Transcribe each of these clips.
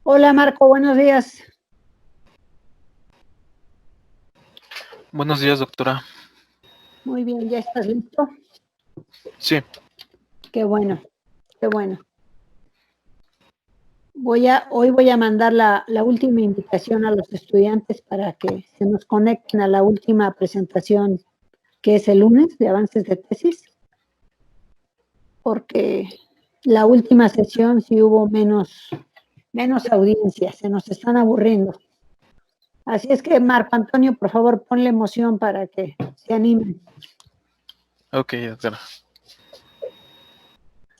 Hola Marco, buenos días. Buenos días, doctora. Muy bien, ¿ya estás listo? Sí, Qué bueno, qué bueno. Hoy voy a mandar la última invitación a los estudiantes para que se nos conecten a la última presentación, que es el lunes, de avances de tesis, porque la última sesión sí hubo menos audiencia, se nos están aburriendo. Así es que, Marco Antonio, por favor, ponle emoción para que se animen. ok, doctora.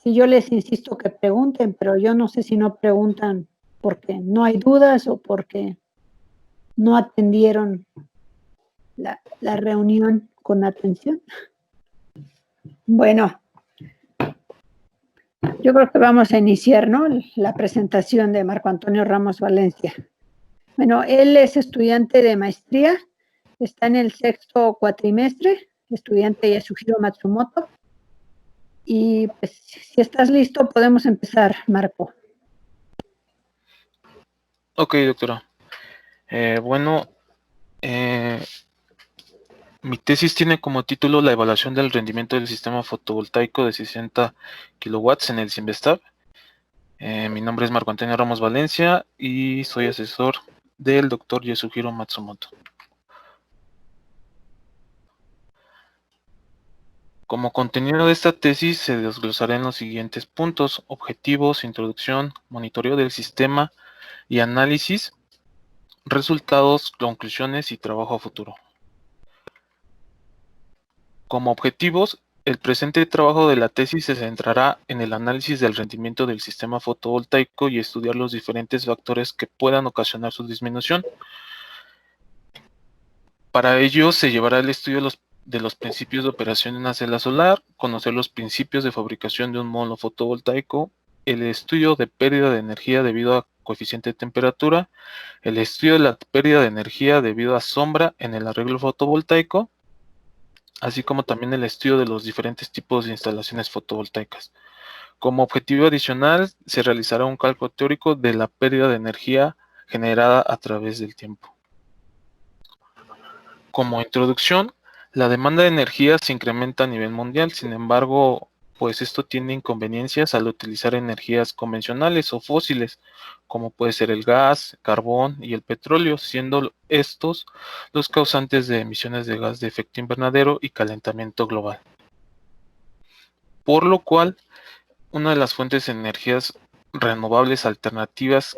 Si yo les insisto que pregunten, pero yo no sé si no preguntan porque no hay dudas o porque no atendieron la reunión con atención. Bueno, yo creo que vamos a iniciar, ¿no? La presentación de Marco Antonio Ramos Valencia. Bueno, él es estudiante de maestría, está en el sexto cuatrimestre, estudiante de Yasuhiro Matsumoto. Y pues, si estás listo, podemos empezar, Marco. Ok, doctora. Bueno, mi tesis tiene como título la evaluación del rendimiento del sistema fotovoltaico de 60 kilowatts en el Cinvestav. Mi nombre es Marco Antonio Ramos Valencia y soy asesor del doctor Yasuhiro Matsumoto. Como contenido de esta tesis se desglosará en los siguientes puntos: objetivos, introducción, monitoreo del sistema y análisis, resultados, conclusiones y trabajo a futuro. Como objetivos, el presente trabajo de la tesis se centrará en el análisis del rendimiento del sistema fotovoltaico y estudiar los diferentes factores que puedan ocasionar su disminución. Para ello se llevará el estudio de los principios de operación de una celda solar, conocer los principios de fabricación de un módulo fotovoltaico, el estudio de pérdida de energía debido a coeficiente de temperatura, el estudio de la pérdida de energía debido a sombra en el arreglo fotovoltaico, así como también el estudio de los diferentes tipos de instalaciones fotovoltaicas. Como objetivo adicional, se realizará un cálculo teórico de la pérdida de energía generada a través del tiempo. Como introducción, la demanda de energía se incrementa a nivel mundial, sin embargo, pues esto tiene inconveniencias al utilizar energías convencionales o fósiles, como puede ser el gas, carbón y el petróleo, siendo estos los causantes de emisiones de gas de efecto invernadero y calentamiento global. Por lo cual, una de las fuentes de energías renovables alternativas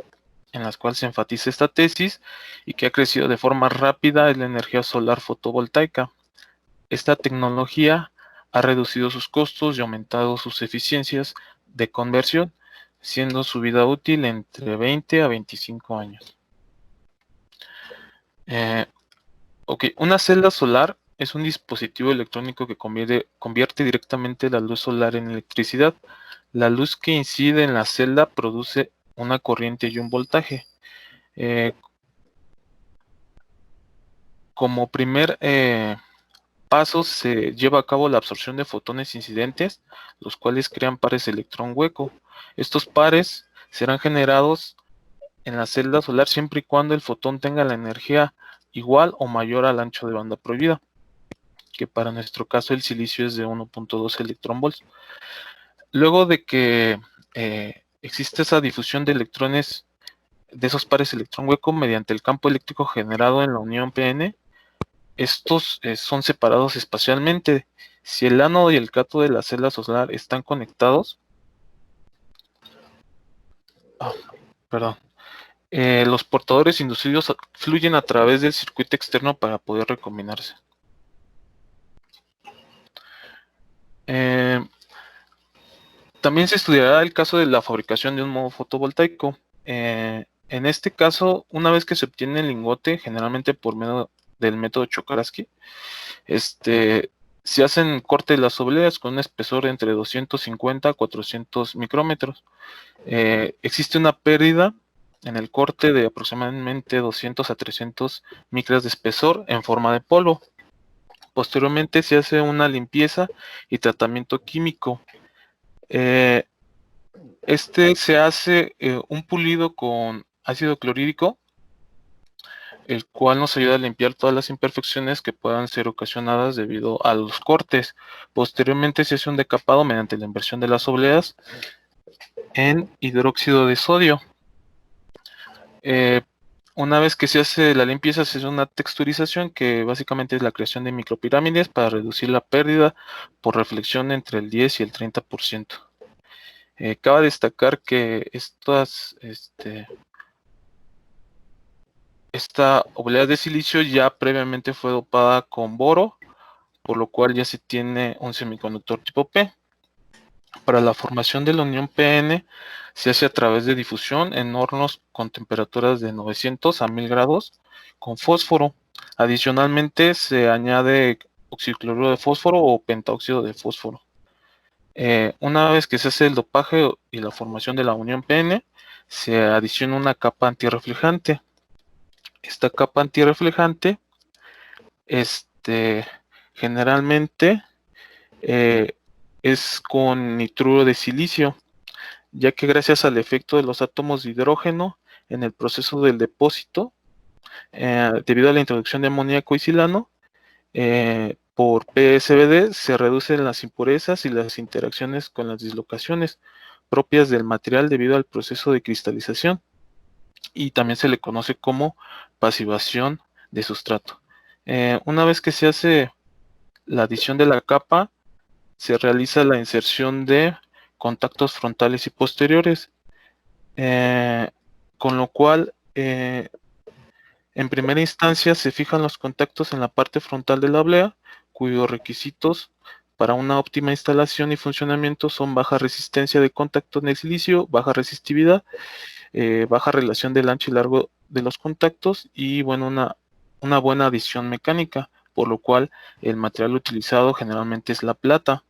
en las cuales se enfatiza esta tesis y que ha crecido de forma rápida es la energía solar fotovoltaica. Esta tecnología ha reducido sus costos y aumentado sus eficiencias de conversión, siendo su vida útil entre 20 a 25 años. Una celda solar es un dispositivo electrónico que convierte directamente la luz solar en electricidad. La luz que incide en la celda produce una corriente y un voltaje. Como primer paso se lleva a cabo la absorción de fotones incidentes, los cuales crean pares electrón hueco. Estos pares serán generados en la celda solar siempre y cuando el fotón tenga la energía igual o mayor al ancho de banda prohibida, que para nuestro caso el silicio es de 1.2 electronvolts. Luego de que existe esa difusión de electrones de esos pares electrón hueco mediante el campo eléctrico generado en la unión PN, estos son separados espacialmente. Si el ánodo y el cátodo de la celda solar están conectados, perdón, los portadores inducidos fluyen a través del circuito externo para poder recombinarse. También se estudiará el caso de la fabricación de un módulo fotovoltaico. En este caso, una vez que se obtiene el lingote, generalmente por medio del método Czochralski, se hacen corte de las obleas con un espesor entre 250 a 400 micrómetros. Existe una pérdida en el corte de aproximadamente 200 a 300 micras de espesor en forma de polvo. Posteriormente se hace una limpieza y tratamiento químico. Se hace un pulido con ácido clorhídrico, el cual nos ayuda a limpiar todas las imperfecciones que puedan ser ocasionadas debido a los cortes. Posteriormente se hace un decapado mediante la inversión de las obleas en hidróxido de sodio. Una vez que se hace la limpieza, se hace una texturización que básicamente es la creación de micropirámides para reducir la pérdida por reflexión entre el 10 y el 30%. Cabe destacar que esta oblea de silicio ya previamente fue dopada con boro, por lo cual ya se tiene un semiconductor tipo P. Para la formación de la unión PN se hace a través de difusión en hornos con temperaturas de 900 a 1000 grados con fósforo. Adicionalmente se añade oxicloruro de fósforo o pentaóxido de fósforo. Una vez que se hace el dopaje y la formación de la unión PN, se adiciona una capa antirreflejante. Esta capa antirreflejante generalmente es con nitruro de silicio, ya que gracias al efecto de los átomos de hidrógeno en el proceso del depósito, debido a la introducción de amoníaco y silano, por PSBD se reducen las impurezas y las interacciones con las dislocaciones propias del material debido al proceso de cristalización, y también se le conoce como pasivación de sustrato. Una vez que se hace la adición de la capa, se realiza la inserción de contactos frontales y posteriores, con lo cual en primera instancia se fijan los contactos en la parte frontal de la oblea, cuyos requisitos para una óptima instalación y funcionamiento son baja resistencia de contacto en el silicio, baja resistividad, baja relación del ancho y largo de los contactos y bueno, una buena adición mecánica, por lo cual el material utilizado generalmente es la plata,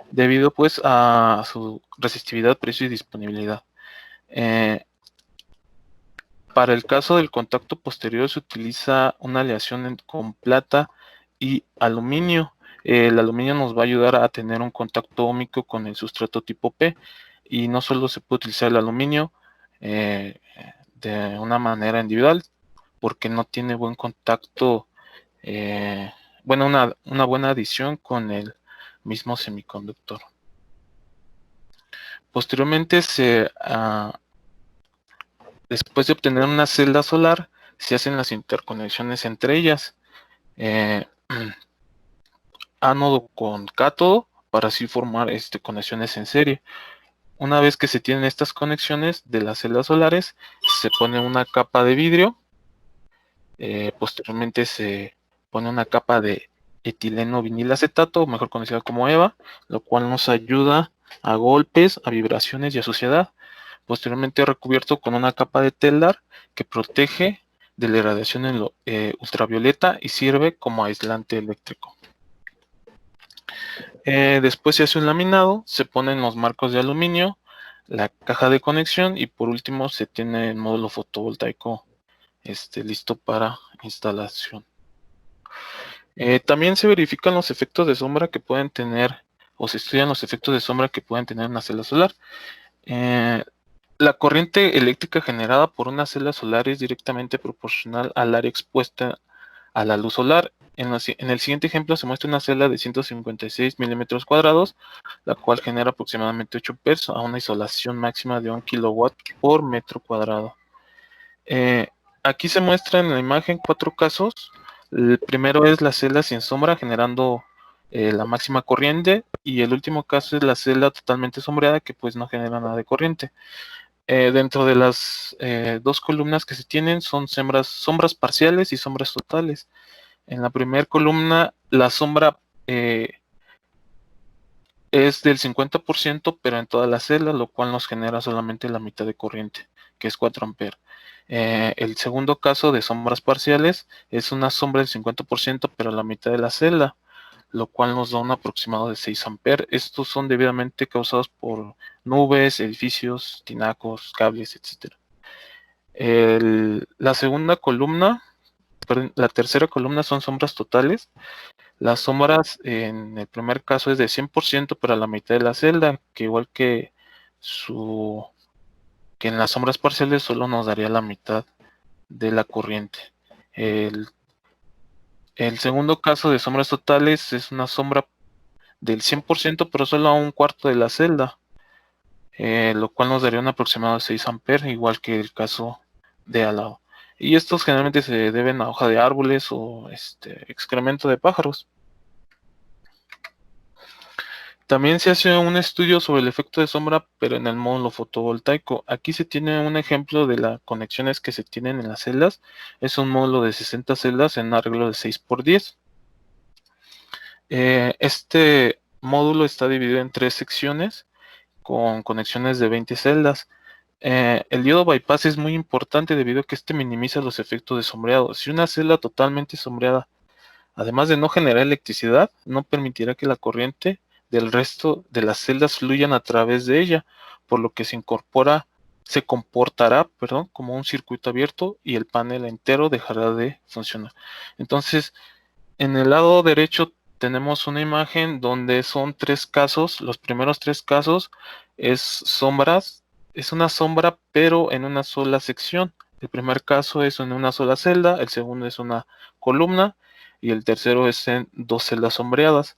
debido pues a su resistividad, precio y disponibilidad. Para el caso del contacto posterior se utiliza una aleación con plata y aluminio. El aluminio nos va a ayudar a tener un contacto óhmico con el sustrato tipo P, y no solo se puede utilizar el aluminio de una manera individual, porque no tiene buen contacto, bueno, una buena adición con el mismo semiconductor. Posteriormente después de obtener una celda solar, se hacen las interconexiones entre ellas. Ánodo con cátodo, para así formar conexiones en serie. Una vez que se tienen estas conexiones de las celdas solares, se pone una capa de vidrio. Posteriormente se pone una capa de etileno vinilacetato, mejor conocida como EVA, lo cual nos ayuda a golpes, a vibraciones y a suciedad. Posteriormente recubierto con una capa de telar que protege de la irradiación ultravioleta y sirve como aislante eléctrico. Después se hace un laminado, se ponen los marcos de aluminio, la caja de conexión y por último se tiene el módulo fotovoltaico listo para instalación. También se verifican los efectos de sombra que pueden tener, o se estudian los efectos de sombra que pueden tener una celda solar. La corriente eléctrica generada por una celda solar es directamente proporcional al área expuesta a la luz solar. En el siguiente ejemplo se muestra una celda de 156 milímetros cuadrados, la cual genera aproximadamente 8 amperes a una isolación máxima de 1 kilowatt por metro cuadrado. Aquí se muestra en la imagen 4 casos. El primero es la celda sin sombra generando la máxima corriente, y el último caso es la celda totalmente sombreada que pues no genera nada de corriente. Dentro de las dos columnas que se tienen son sombras parciales y sombras totales. En la primera columna la sombra es del 50%, pero en toda la celda, lo cual nos genera solamente la mitad de corriente, que es 4 amperes. El segundo caso de sombras parciales es una sombra del 50%, pero a la mitad de la celda, lo cual nos da un aproximado de 6 amperes. Estos son debidamente causados por nubes, edificios, tinacos, cables, etc. La segunda columna, perdón, la tercera columna son sombras totales. Las sombras en el primer caso es de 100%, pero a la mitad de la celda, que igual que su que en las sombras parciales solo nos daría la mitad de la corriente. El segundo caso de sombras totales es una sombra del 100%, pero solo a un cuarto de la celda, lo cual nos daría un aproximado de 6 amperes, igual que el caso de al lado. Y estos generalmente se deben a hoja de árboles o excremento de pájaros. También se hace un estudio sobre el efecto de sombra, pero en el módulo fotovoltaico. Aquí se tiene un ejemplo de las conexiones que se tienen en las celdas. Es un módulo de 60 celdas en un arreglo de 6×10. Este módulo está dividido en 3 secciones con conexiones de 20 celdas. El diodo bypass es muy importante debido a que este minimiza los efectos de sombreado. Si una celda totalmente sombreada, además de no generar electricidad, no permitirá que la corriente del resto de las celdas fluyan a través de ella, por lo que se comportará, como un circuito abierto y el panel entero dejará de funcionar. Entonces, en el lado derecho tenemos una imagen donde son 3 casos. Los primeros 3 casos es una sombra, pero en una sola sección. El primer caso es en una sola celda, el segundo es una columna y el tercero es en 2 celdas sombreadas.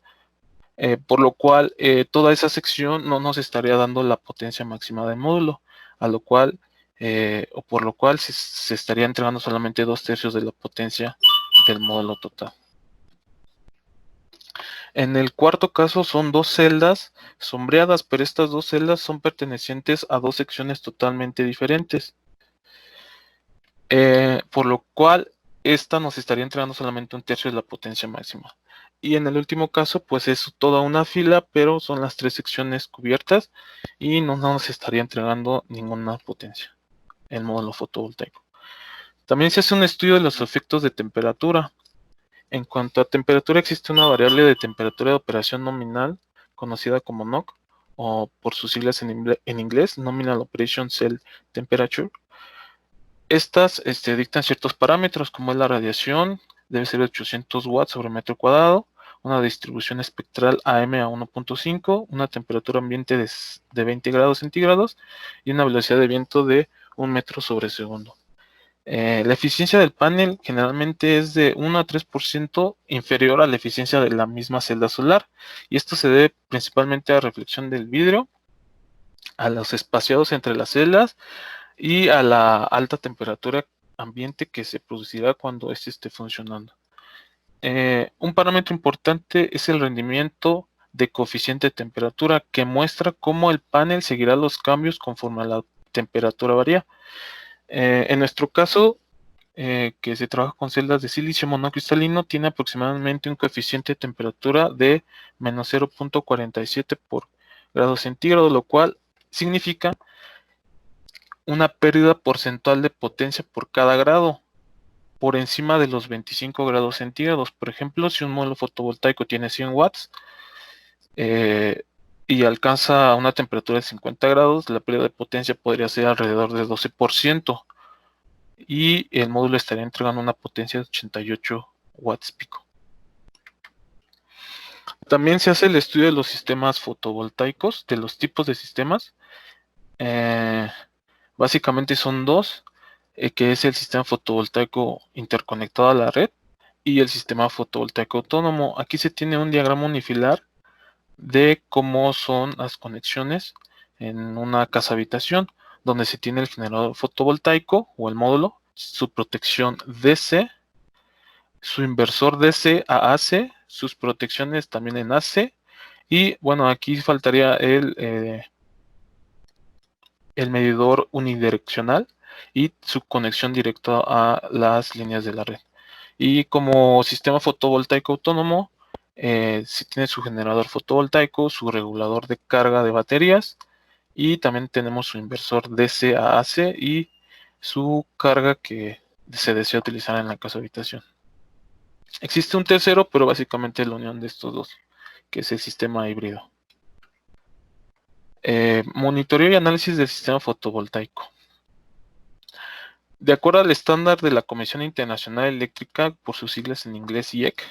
Por lo cual toda esa sección no nos estaría dando la potencia máxima del módulo, por lo cual se estaría entregando solamente 2/3 de la potencia del módulo total. En el cuarto caso son 2 celdas sombreadas, pero estas 2 celdas son pertenecientes a 2 secciones totalmente diferentes. Por lo cual esta nos estaría entregando solamente 1/3 de la potencia máxima. Y en el último caso, pues es toda una fila, pero son las 3 secciones cubiertas y no nos estaría entregando ninguna potencia el módulo fotovoltaico. También se hace un estudio de los efectos de temperatura. En cuanto a temperatura, existe una variable de temperatura de operación nominal, conocida como NOC, o por sus siglas en inglés, Nominal Operation Cell Temperature. Estas dictan ciertos parámetros, como es la radiación, debe ser de 800 watts sobre metro cuadrado, una distribución espectral AM a 1.5, una temperatura ambiente de 20 grados centígrados y una velocidad de viento de 1 metro sobre segundo. La eficiencia del panel generalmente es de 1 a 3% inferior a la eficiencia de la misma celda solar, y esto se debe principalmente a la reflexión del vidrio, a los espaciados entre las celdas y a la alta temperatura ambiente que se producirá cuando este esté funcionando. Un parámetro importante es el rendimiento de coeficiente de temperatura, que muestra cómo el panel seguirá los cambios conforme la temperatura varía. En nuestro caso, que se trabaja con celdas de silicio monocristalino, tiene aproximadamente un coeficiente de temperatura de menos 0.47 por grado centígrado, lo cual significa una pérdida porcentual de potencia por cada grado, por encima de los 25 grados centígrados. Por ejemplo, si un módulo fotovoltaico tiene 100 watts y alcanza una temperatura de 50 grados, la pérdida de potencia podría ser alrededor de 12%. Y el módulo estaría entregando una potencia de 88 watts pico. También se hace el estudio de los sistemas fotovoltaicos, de los tipos de sistemas. Básicamente son 2, que es el sistema fotovoltaico interconectado a la red y el sistema fotovoltaico autónomo. Aquí se tiene un diagrama unifilar de cómo son las conexiones en una casa habitación, donde se tiene el generador fotovoltaico o el módulo, su protección DC, su inversor DC a AC, sus protecciones también en AC, y bueno, aquí faltaría el medidor unidireccional y su conexión directa a las líneas de la red. Y como sistema fotovoltaico autónomo, sí tiene su generador fotovoltaico, su regulador de carga de baterías, y también tenemos su inversor DC a AC y su carga que se desea utilizar en la casa habitación. Existe un tercero, pero básicamente es la unión de estos dos, que es el sistema híbrido. Monitoreo y análisis del sistema fotovoltaico. De acuerdo al estándar de la Comisión Internacional Eléctrica, por sus siglas en inglés IEC,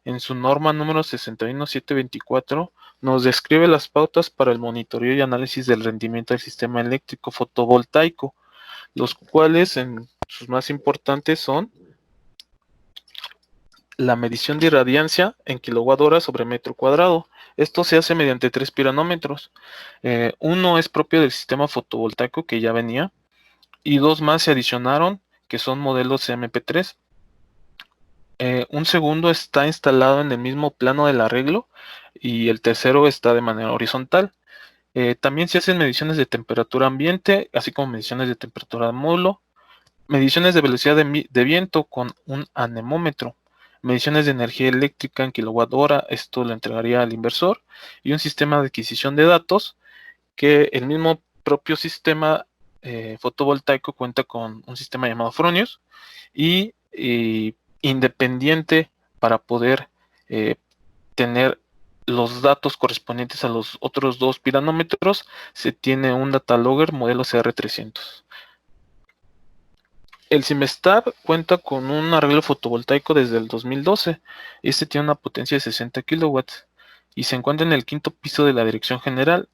en su norma número 61724, nos describe las pautas para el monitoreo y análisis del rendimiento del sistema eléctrico fotovoltaico, los cuales en sus más importantes son la medición de irradiancia en kWh sobre metro cuadrado. Esto se hace mediante 3 piranómetros. Uno es propio del sistema fotovoltaico que ya venía, y 2 más se adicionaron, que son modelos MP3. Un segundo está instalado en el mismo plano del arreglo y el tercero está de manera horizontal. También se hacen mediciones de temperatura ambiente, así como mediciones de temperatura de módulo, mediciones de velocidad de viento con un anemómetro, mediciones de energía eléctrica en kWh, esto lo entregaría al inversor, y un sistema de adquisición de datos que el mismo propio sistema fotovoltaico cuenta con un sistema llamado Fronius y independiente para poder tener los datos correspondientes a los otros 2 piranómetros, se tiene un data logger modelo CR300. El Simestab cuenta con un arreglo fotovoltaico desde el 2012. Este tiene una potencia de 60 kilowatts y se encuentra en el 5º piso de la dirección general,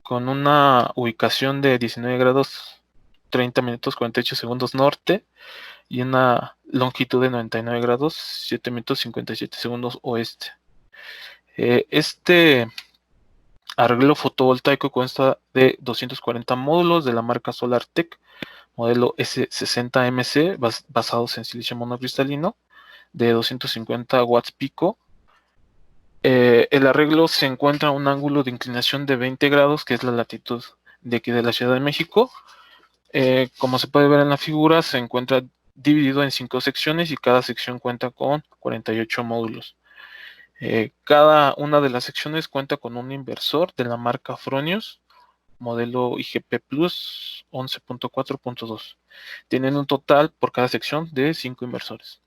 con una ubicación de 19 grados 30 minutos 48 segundos norte y una longitud de 99 grados 7 minutos 57 segundos oeste. Este arreglo fotovoltaico consta de 240 módulos de la marca SolarTech, modelo S60MC, basados en silicio monocristalino, de 250 watts pico. El arreglo se encuentra a un ángulo de inclinación de 20 grados, que es la latitud de aquí de la Ciudad de México. Como se puede ver en la figura, se encuentra dividido en 5 secciones y cada sección cuenta con 48 módulos. Cada una de las secciones cuenta con un inversor de la marca Fronius, modelo IGP Plus 11.4.2. Tienen un total por cada sección de 5 inversores.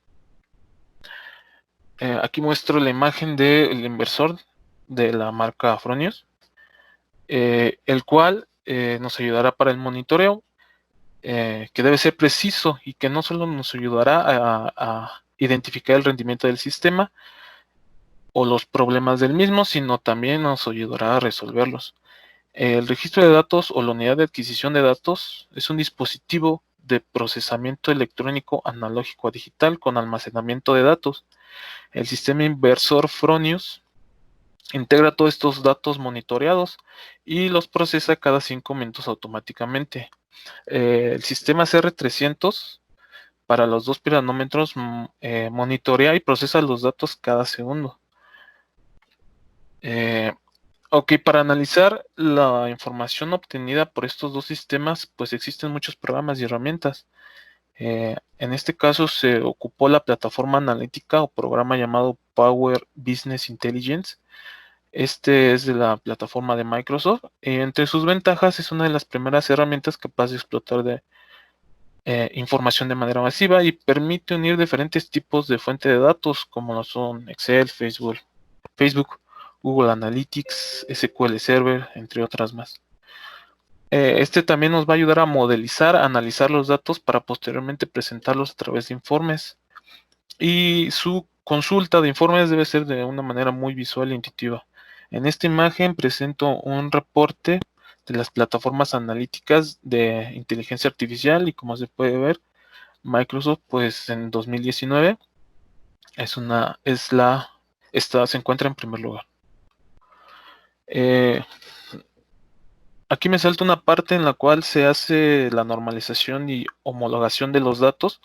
Aquí muestro la imagen del inversor de la marca Fronius, el cual nos ayudará para el monitoreo, que debe ser preciso y que no solo nos ayudará a identificar el rendimiento del sistema o los problemas del mismo, sino también nos ayudará a resolverlos. El registro de datos o la unidad de adquisición de datos es un dispositivo de procesamiento electrónico analógico a digital con almacenamiento de datos. El sistema inversor Fronius integra todos estos datos monitoreados y los procesa cada 5 minutos automáticamente. El sistema CR300 para los 2 piranómetros monitorea y procesa los datos cada segundo. Ok, para analizar la información obtenida por estos 2 sistemas, pues existen muchos programas y herramientas. En este caso se ocupó la plataforma analítica o programa llamado Power Business Intelligence. Este es de la plataforma de Microsoft. Entre sus ventajas es una de las primeras herramientas capaz de explotar información de manera masiva y permite unir diferentes tipos de fuente de datos como lo son Excel, Facebook, Google Analytics, SQL Server, entre otras más. Este también nos va a ayudar a modelizar, analizar los datos para posteriormente presentarlos a través de informes. Y su consulta de informes debe ser de una manera muy visual e intuitiva. En esta imagen presento un reporte de las plataformas analíticas de inteligencia artificial y como se puede ver, Microsoft pues en 2019 se encuentra en primer lugar. Aquí me salta una parte en la cual se hace la normalización y homologación de los datos,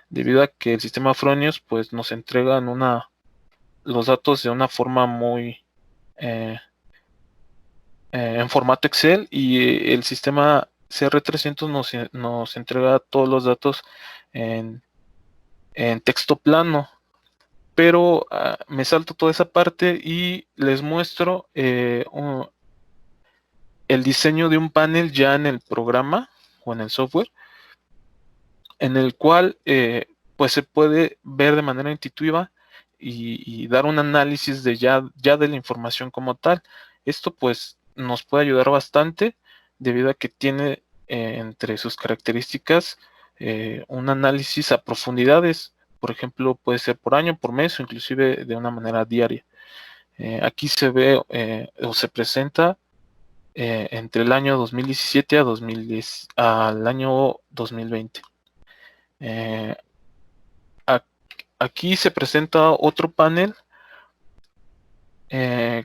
debido a que el sistema Fronius pues nos entrega los datos de una forma muy en formato Excel, y el sistema CR300 nos entrega todos los datos en texto plano. Pero me salto toda esa parte y les muestro el diseño de un panel ya en el programa o en el software, en el cual pues se puede ver de manera intuitiva y dar un análisis ya de la información como tal. Esto pues nos puede ayudar bastante debido a que tiene entre sus características un análisis a profundidades. Por ejemplo, puede ser por año, por mes o inclusive de una manera diaria. Aquí se ve o se presenta entre el año 2017 al año 2020. Aquí se presenta otro panel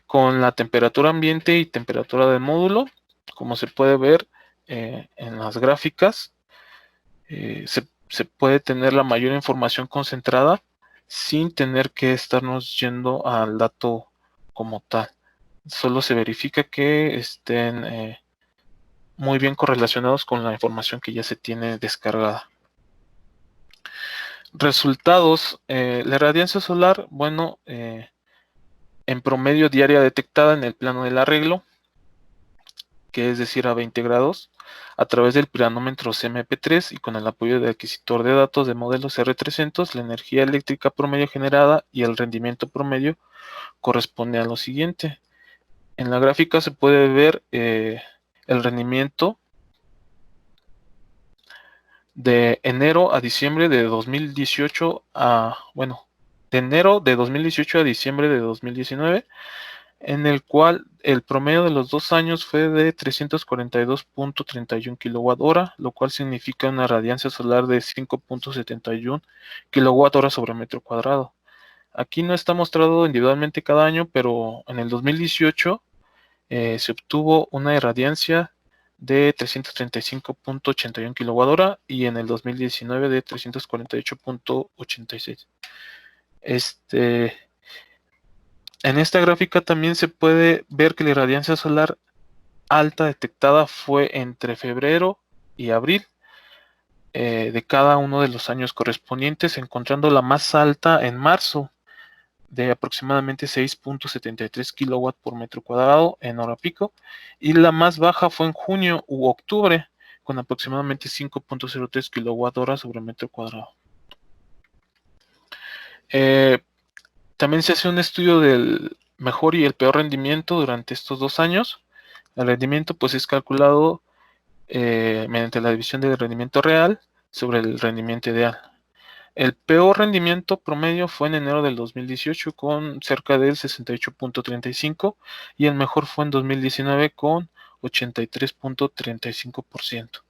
con la temperatura ambiente y temperatura del módulo. Como se puede ver en las gráficas, se puede tener la mayor información concentrada sin tener que estarnos yendo al dato como tal. Solo se verifica que estén muy bien correlacionados con la información que ya se tiene descargada. Resultados. La radiancia solar, bueno, en promedio diaria detectada en el plano del arreglo, que es decir a 20 grados, a través del piranómetro CMP3 y con el apoyo del adquisitor de datos de modelos R300, la energía eléctrica promedio generada y el rendimiento promedio corresponde a lo siguiente. En la gráfica se puede ver el rendimiento de enero a diciembre de 2018 de enero de 2018 a diciembre de 2019, en el cual el promedio de los 2 años fue de 342.31 kWh, lo cual significa una radiancia solar de 5.71 kWh sobre metro cuadrado. Aquí no está mostrado individualmente cada año, pero en el 2018 se obtuvo una irradiancia de 335.81 kWh y en el 2019 de 348.86. En esta gráfica también se puede ver que la irradiancia solar alta detectada fue entre febrero y abril de cada uno de los años correspondientes, encontrando la más alta en marzo de aproximadamente 6.73 kW por metro cuadrado en hora pico, y la más baja fue en junio u octubre con aproximadamente 5.03 kWh sobre metro cuadrado. También se hace un estudio del mejor y el peor rendimiento durante estos 2 años. El rendimiento pues es calculado mediante la división del rendimiento real sobre el rendimiento ideal. El peor rendimiento promedio fue en enero del 2018 con cerca del 68.35 y el mejor fue en 2019 con 83.35%.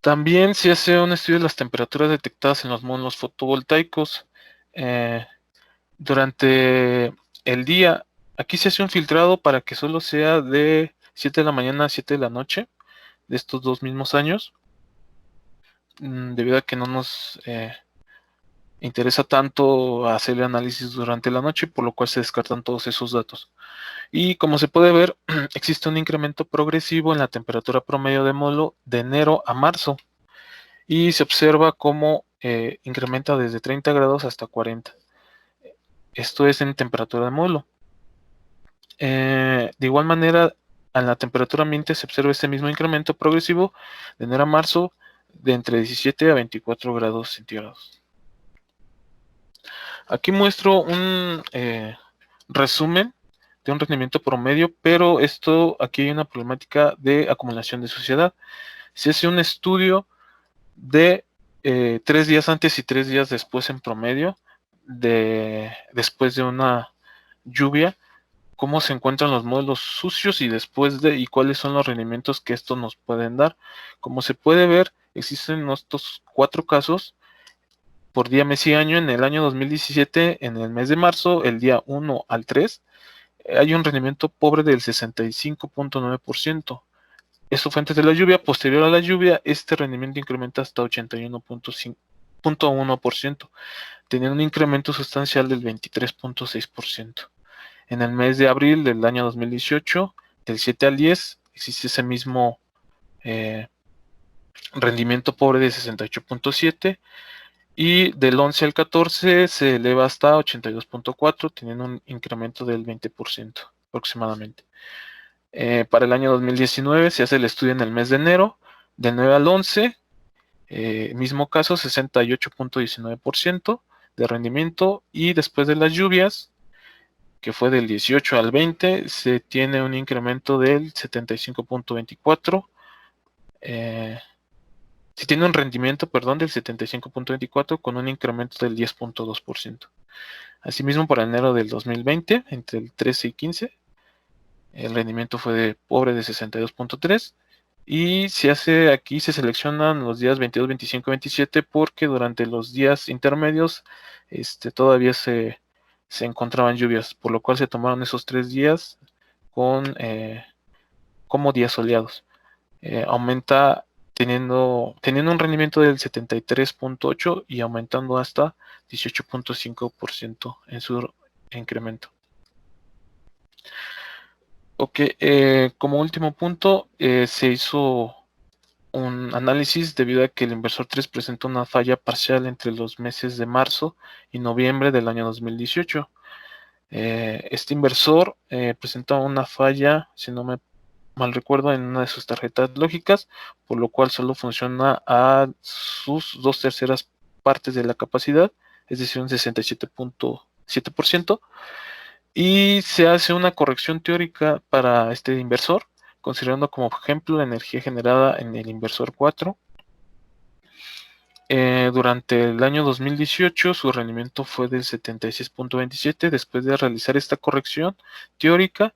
También se hace un estudio de las temperaturas detectadas en los módulos fotovoltaicos durante el día. Aquí se hace un filtrado para que solo sea de 7 de la mañana a 7 de la noche de estos 2 mismos años, debido a que no nos interesa tanto hacer el análisis durante la noche, por lo cual se descartan todos esos datos. Y como se puede ver, existe un incremento progresivo en la temperatura promedio de módulo de enero a marzo y se observa cómo incrementa desde 30 grados hasta 40. Esto es en temperatura de módulo. De igual manera, a la temperatura ambiente se observa este mismo incremento progresivo de enero a marzo de entre 17 a 24 grados centígrados. Aquí muestro un resumen de un rendimiento promedio, pero aquí hay una problemática de acumulación de suciedad. Se hace un estudio de 3 días antes y 3 días después en promedio, después de una lluvia, cómo se encuentran los módulos sucios y cuáles son los rendimientos que esto nos pueden dar. Como se puede ver, existen estos 4 casos por día, mes y año. En el año 2017, en el mes de marzo, el día 1 al 3, hay un rendimiento pobre del 65.9%. Esto fue antes de la lluvia. Posterior a la lluvia, este rendimiento incrementa hasta 81.1%, teniendo un incremento sustancial del 23.6%. En el mes de abril del año 2018, del 7 al 10, existe ese mismo rendimiento pobre de 68.7%. Y del 11 al 14 se eleva hasta 82.4, teniendo un incremento del 20% aproximadamente. Para el año 2019 se hace el estudio en el mes de enero, del 9 al 11, mismo caso, 68.19% de rendimiento, y después de las lluvias, que fue del 18 al 20, se tiene un incremento del 75.24%. Si tiene un rendimiento, perdón, del 75.24 con un incremento del 10.2%. Asimismo, para enero del 2020, entre el 13 y 15, el rendimiento fue de pobre de 62.3. Y aquí se seleccionan los días 22, 25 y 27 porque durante los días intermedios todavía se encontraban lluvias, por lo cual se tomaron esos 3 días como días soleados. Aumenta teniendo un rendimiento del 73.8 y aumentando hasta 18.5% en su incremento. Ok, como último punto, se hizo un análisis debido a que el inversor 3 presentó una falla parcial entre los meses de marzo y noviembre del año 2018. Este inversor presentó una falla, si no me mal recuerdo, en una de sus tarjetas lógicas, por lo cual solo funciona a sus 2/3 partes de la capacidad, es decir, un 67.7%, y se hace una corrección teórica para este inversor, considerando como ejemplo la energía generada en el inversor 4. Durante el año 2018 su rendimiento fue del 76.27. Después de realizar esta corrección teórica,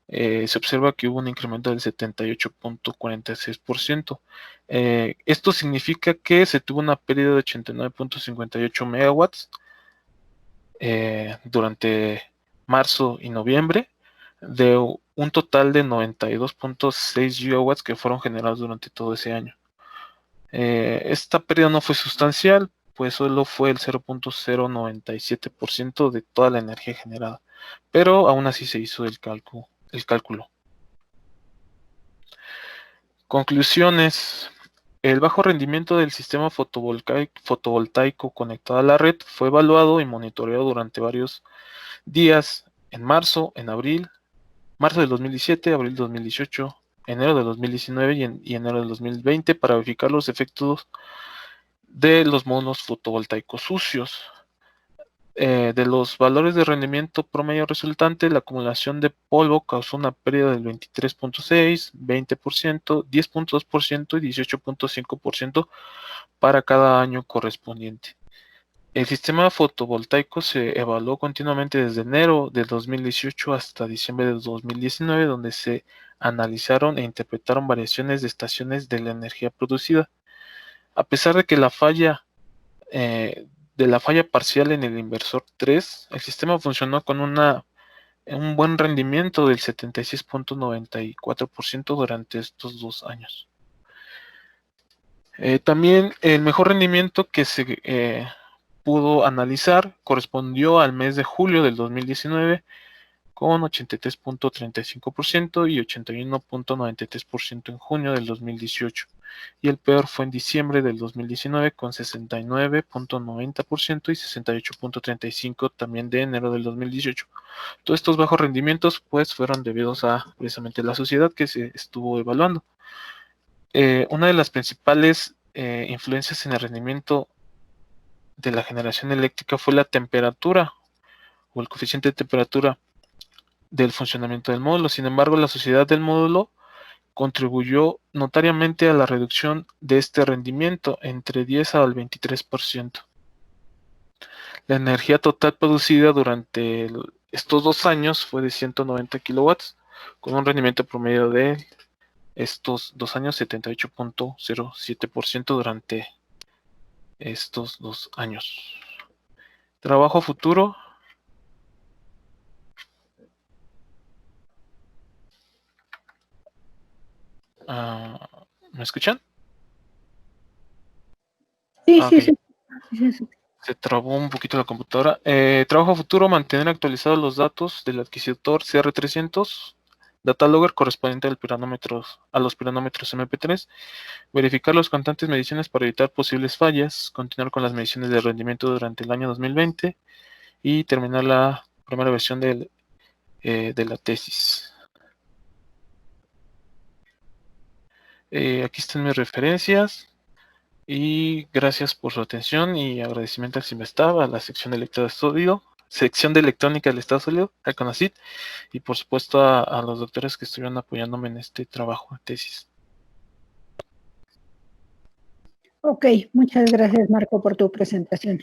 se observa que hubo un incremento del 78.46%. Esto significa que se tuvo una pérdida de 89.58 megawatts durante marzo y noviembre, de un total de 92.6 gigawatts que fueron generados durante todo ese año. Esta pérdida no fue sustancial, pues solo fue el 0.097% de toda la energía generada, pero aún así se hizo el cálculo. Conclusiones. El bajo rendimiento del sistema fotovoltaico conectado a la red fue evaluado y monitoreado durante varios días en marzo, en abril, marzo del 2017, abril del 2018, enero del 2019 y enero del 2020 para verificar los efectos de los módulos fotovoltaicos sucios. De los valores de rendimiento promedio resultante, la acumulación de polvo causó una pérdida del 23.6%, 20%, 10.2% y 18.5% para cada año correspondiente. El sistema fotovoltaico se evaluó continuamente desde enero de 2018 hasta diciembre de 2019, donde se analizaron e interpretaron variaciones de estaciones de la energía producida. A pesar de que la falla parcial en el inversor 3, el sistema funcionó con un buen rendimiento del 76.94% durante estos 2 años. También el mejor rendimiento que se pudo analizar correspondió al mes de julio del 2019 con 83.35% y 81.93% en junio del 2018. Y el peor fue en diciembre del 2019 con 69.90% y 68.35% también de enero del 2018. Todos estos bajos rendimientos pues fueron debidos a precisamente la sociedad que se estuvo evaluando. Una de las principales influencias en el rendimiento de la generación eléctrica fue la temperatura o el coeficiente de temperatura del funcionamiento del módulo. Sin embargo, la sociedad del módulo contribuyó notariamente a la reducción de este rendimiento entre 10 al 23%. La energía total producida durante estos 2 años fue de 190 kilowatts, con un rendimiento promedio de estos 2 años 78.07% durante estos 2 años. Trabajo futuro. ¿Me escuchan? Sí, Ok. sí. Se trabó un poquito la computadora. Trabajo futuro, mantener actualizados los datos del adquisitor CR300, data logger correspondiente a los piranómetros MP3, verificar las constantes mediciones para evitar posibles fallas, continuar con las mediciones de rendimiento durante el año 2020 y terminar la primera versión de la tesis. Aquí están mis referencias. Y gracias por su atención y agradecimiento al CIMESTAB, a la sección de electrónica del Estado Sólido, al CONACYT, y por supuesto a los doctores que estuvieron apoyándome en este trabajo de tesis. Ok, muchas gracias, Marco, por tu presentación.